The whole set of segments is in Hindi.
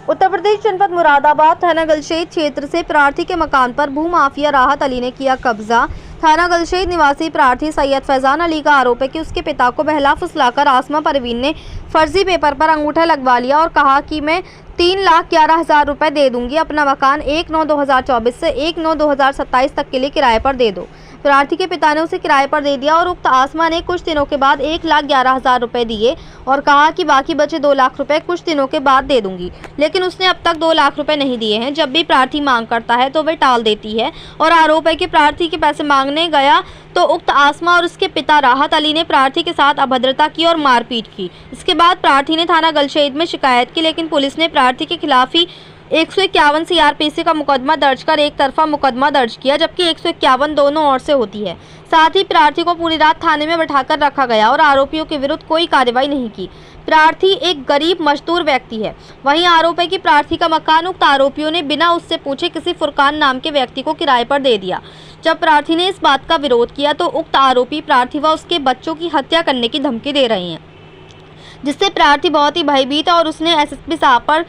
उत्तर प्रदेश जनपद मुरादाबाद थाना गलशेद क्षेत्र से प्रार्थी के मकान पर भूमाफिया राहत अली ने किया कब्जा। थाना गलशेद निवासी प्रार्थी सैयद फैजान अली का आरोप है कि उसके पिता को बहला फुसलाकर आसमा परवीन ने फर्जी पेपर पर अंगूठा लगवा लिया और कहा कि मैं 3,11,000 रुपए दे दूंगी, अपना मकान 1/9/2024 से 1/9/2027 तक के लिए किराए पर दे दो। प्रार्थी के पिता ने उसे किराए पर दे दिया और उक्त आसमा ने कुछ दिनों के बाद 1,11,000 रुपए दिए और कहा कि बाकी बचे 2 लाख रुपए कुछ दिनों के बाद दे दूंगी, लेकिन उसने अब तक 2 लाख रुपए नहीं दिए हैं। जब भी प्रार्थी मांग करता है तो वे टाल देती है और आरोप है कि प्रार्थी के पैसे मांगने गया तो उक्त आसमा और उसके पिता राहत अली ने प्रार्थी के साथ अभद्रता की और मारपीट की। इसके बाद प्रार्थी ने थाना गलशेद में शिकायत की, लेकिन पुलिस ने प्रार्थी के खिलाफ ही 151 CRPC का मुकदमा दर्ज कर एक तरफा मुकदमा दर्ज किया, जबकि 151 दोनों ओर से होती है। साथ ही प्रार्थी को पूरी रात थाने में बैठाकर रखा गया और आरोपियों के विरुद्ध कोई कार्रवाई नहीं की। प्रार्थी एक गरीब मजदूर व्यक्ति है। वहीं आरोप है कि प्रार्थी का मकान उक्त आरोपियों ने बिना उससे पूछे किसी फुरकान नाम के व्यक्ति को किराए पर दे दिया। जब प्रार्थी ने इस बात का विरोध किया तो उक्त आरोपी प्रार्थी व उसके बच्चों की हत्या करने की धमकी दे रहे हैं, जिससे प्रार्थी बहुत ही भयभीत है और उसने SSP साहब पर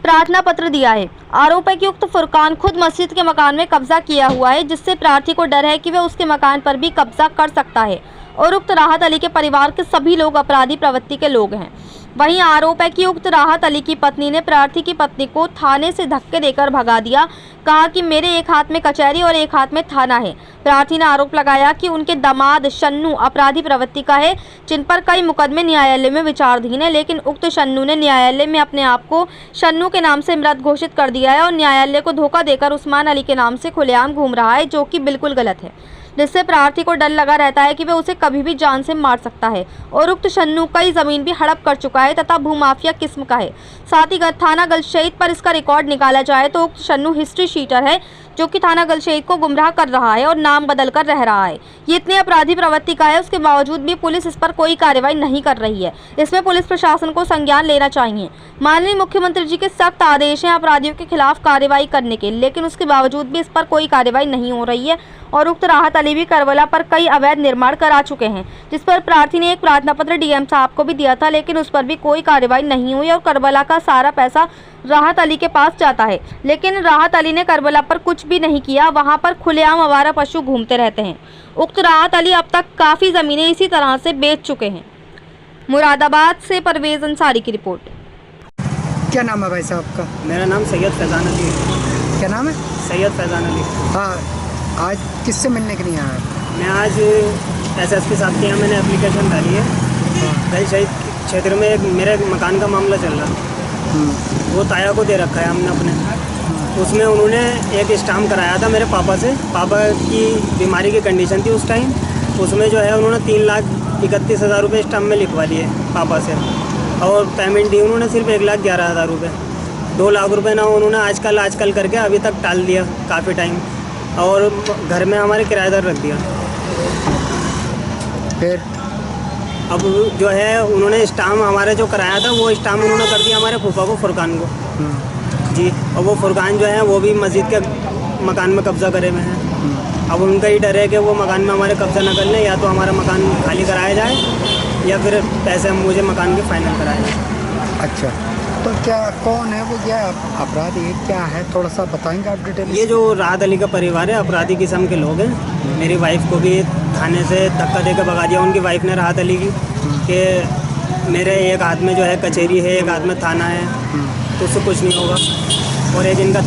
प्रार्थना पत्र दिया है। आरोप है कि उक्त फुरकान खुद मस्जिद के मकान में कब्जा किया हुआ है, जिससे प्रार्थी को डर है कि वह उसके मकान पर भी कब्जा कर सकता है और उक्त राहत अली के परिवार के सभी लोग अपराधी प्रवृत्ति के लोग हैं। वहीं आरोप है कि उक्त राहत अली की पत्नी ने प्रार्थी की पत्नी को थाने से धक्के देकर भगा दिया, कहा कि मेरे एक हाथ में कचहरी और एक हाथ में थाना है। प्रार्थी ने आरोप लगाया कि उनके दामाद शन्नू अपराधी प्रवृत्ति का है, जिन पर कई मुकदमे न्यायालय में विचाराधीन है, लेकिन उक्त शन्नू ने न्यायालय में अपने आप को शन्नू के नाम से मृत घोषित कर दिया है और न्यायालय को धोखा देकर उस्मान अली के नाम से खुलेआम घूम रहा है, जो कि बिल्कुल गलत है, जिससे प्रार्थी को डर लगा रहता है कि वह उसे कभी भी जान से मार सकता है और उक्त शन्नू कई ज़मीन भी हड़प कर चुका है तथा भूमाफिया किस्म का है। साथ ही थाना गलशेद पर इसका रिकॉर्ड निकाला जाए तो उक्त शन्नू हिस्ट्री शीटर है, जो कि थाना गलशेद को गुमराह कर रहा है और नाम बदल कर रह रहा है। ये इतने अपराधी प्रवृत्ति का है, उसके बावजूद भी पुलिस इस पर कोई कार्रवाई नहीं कर रही है। इसमें पुलिस प्रशासन को संज्ञान लेना चाहिए। माननीय मुख्यमंत्री जी के सख्त आदेश हैं अपराधियों के खिलाफ कार्रवाई करने के, लेकिन उसके बावजूद भी इस पर कोई कार्रवाई नहीं हो रही है और उक्त राहत अली भी करबला पर कई अवैध निर्माण करा चुके हैं, जिस पर प्रार्थी ने एक प्रार्थना पत्र DM साहब को भी दिया था, लेकिन उस पर भी कोई कार्रवाई नहीं हुई और करबला का सारा पैसा राहत अली के पास जाता है, लेकिन राहत अली ने करबला पर कुछ भी नहीं किया। वहां पर खुलेआम आवारा पशु घूमते रहते हैं। उक्त राहत अली अब तक काफ़ी ज़मीनें इसी तरह से बेच चुके हैं। मुरादाबाद से परवेज अंसारी की रिपोर्ट। क्या नाम है भाई साहब का? मेरा नाम सैयद फैजान अली है। क्या नाम है? सैयद फैजान अली। हाँ, आज किससे मिलने के लिए आया? मैं आज SSP साहब के यहाँ मैंने एप्लीकेशन डाली है। गलशेद क्षेत्र में मेरे मकान का मामला चल रहा है, वो ताया को दे रखा है हमने अपने। उसमें उन्होंने एक स्टाम्प कराया था मेरे पापा से। पापा की बीमारी की कंडीशन थी उस टाइम, उसमें जो है उन्होंने 3,31,000 रुपये स्टाम्प में लिखवा लिए पापा से और पेमेंट दी उन्होंने सिर्फ 1,11,000 रुपये। 2 लाख रुपये ना उन्होंने आजकल करके अभी तक टाल दिया काफ़ी टाइम और घर में हमारे किराएदार रख दिया। फिर अब जो है उन्होंने स्टाम्प हमारे जो कराया था वो स्टाम्प उन्होंने कर दिया हमारे फूफा को, फुरकान को जी। और वो फुरकान जो है वो भी मस्जिद के मकान में कब्ज़ा करे हुए हैं। अब उनका ही डर है कि वो मकान में हमारे कब्ज़ा न कर लें, या तो हमारा मकान खाली कराया जाए या फिर पैसे मुझे मकान के फाइनल कराए जाए। अच्छा, तो क्या कौन है वो, क्या अपराधी क्या है, थोड़ा सा बताएंगे आप डिटेल? ये जो राहत अली का परिवार है अपराधी किस्म के लोग हैं। मेरी वाइफ को भी थाने से धक्का देकर भगा दिया उनकी वाइफ ने, राहत अली की, कि मेरे एक हाथ में जो है कचहरी है, एक हाथ में थाना है, तो उससे कुछ नहीं होगा। और एक इनका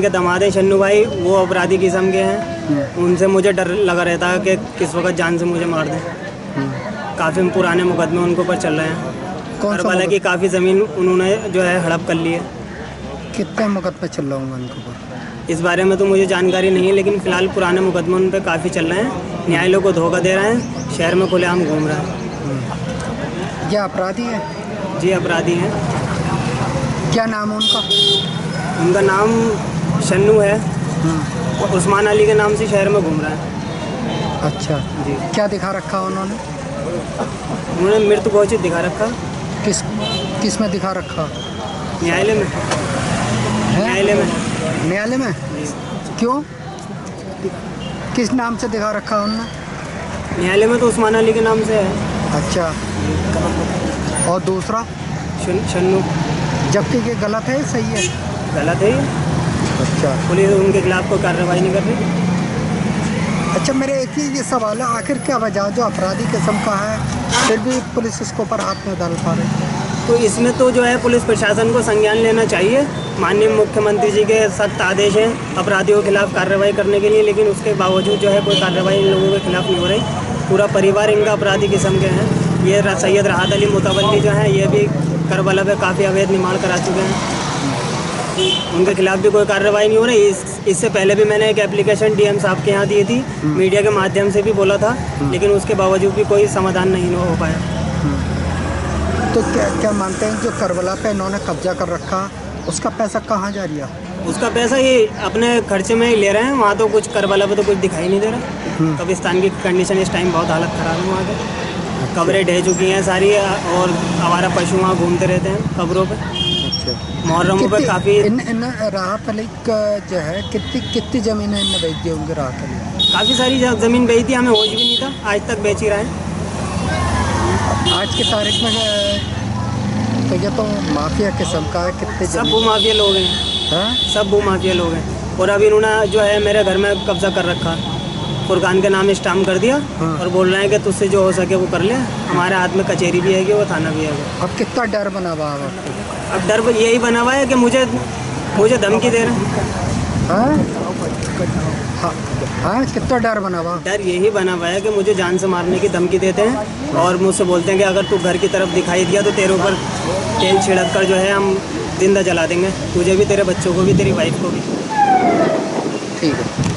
दामाद है शन्नू भाई, वो अपराधी किस्म के हैं। उनसे मुझे डर लगा रहता है कि किस वक्त जान से मुझे मार दें। काफ़ी पुराने मुकदमे उनको पर चल रहे हैं। करबला की काफ़ी ज़मीन उन्होंने जो है हड़प कर ली है। कितने मुकदमे चल रहा हूँ उनके ऊपर? इस बारे में तो मुझे जानकारी नहीं है, लेकिन फ़िलहाल पुराने मुकदमे उन पर काफ़ी चल रहे हैं। न्यायालय को धोखा दे रहे हैं, शहर में खुलेआम घूम रहे हैं। क्या अपराधी है? जी अपराधी हैं। क्या नाम है उनका? उनका नाम शन्नू है और उस्मान अली के नाम से शहर में घूम रहा है। अच्छा जी। क्या दिखा रखा उन्होंने? उन्होंने मृत घोषित दिखा रखा। किस में दिखा रखा? न्यायालय में। न्यायालय में? क्यों, किस नाम से दिखा रखा उन्होंने? न्यायालय में तो उस्मान अली के नाम से है। अच्छा, और दूसरा? शन्नू। जबकि ये गलत है सही है? गलत है ये। अच्छा पुलिस उनके खिलाफ कोई कार्रवाई नहीं कर रही। अच्छा, मेरे एक ही ये सवाल है, आखिर क्या वजह जो अपराधी किस्म का है फिर भी पुलिस इसके ऊपर हाथ नहीं डाल पा रही? तो इसमें तो जो है पुलिस प्रशासन को संज्ञान लेना चाहिए। माननीय मुख्यमंत्री जी के सख्त आदेश हैं अपराधियों के खिलाफ कार्रवाई करने के लिए, लेकिन उसके बावजूद जो है कोई कार्रवाई इन लोगों के खिलाफ नहीं हो रही। पूरा परिवार इनका अपराधी किस्म के हैं। ये सैयद राहत अली मुतवल्ली जो हैं ये भी करबला पे काफ़ी अवैध निर्माण करा चुके हैं। उनके खिलाफ भी कोई कार्रवाई नहीं हो रही। इससे पहले भी मैंने एक एप्लीकेशन डीएम साहब के यहाँ दी थी, मीडिया के माध्यम से भी बोला था, लेकिन उसके बावजूद भी कोई समाधान नहीं हो पाया। तो क्या क्या मानते हैं जो करबला पे इन्होंने कब्जा कर रखा उसका पैसा कहाँ जा रहा? उसका पैसा ये अपने खर्चे में ही ले रहे हैं। वहाँ तो कुछ करबला पे तो कुछ दिखाई नहीं दे रहा। कब्रिस्तान की कंडीशन इस टाइम बहुत हालत ख़राब है वहाँ के। कब्रें ढह चुकी हैं सारी और आवारा पशु वहाँ घूमते रहते हैं कब्रों पे। अच्छा, मुहर्रमों पे काफ़ी इन राहत अली का जो है कितनी ज़मीन है इनने बेच दी होंगी राहत अली? काफ़ी सारी ज़मीन बेची थी, हमें होश भी नहीं था, आज तक बेच ही रहे हैं। आज की तारीख में तो ये तो माफिया किस्म का है। कितने सब भूमाफिया लोग हैं। हाँ? सब भूमाफिया लोग हैं। और अभी उन्होंने जो है मेरे घर में कब्जा कर रखा, फुरकान के नाम स्टाम्प कर दिया। हाँ। और बोल रहे हैं कि तुझसे जो हो सके वो कर ले। हमारे हाथ में कचहरी भी है, वो थाना भी है। अब कितना डर बना हुआ है आपको? अब डर यही बना हुआ है कि मुझे धमकी दे रहे हैं। हाँ? हाँ, कितना डर बना हुआ? डर यही बना हुआ है कि मुझे जान से मारने की धमकी देते हैं और मुझसे बोलते हैं कि अगर तू घर की तरफ दिखाई दिया तो तेरे ऊपर तेल छिड़क कर जो है हम जिंदा जला देंगे, तुझे भी, तेरे बच्चों को भी, तेरी वाइफ को भी। ठीक है।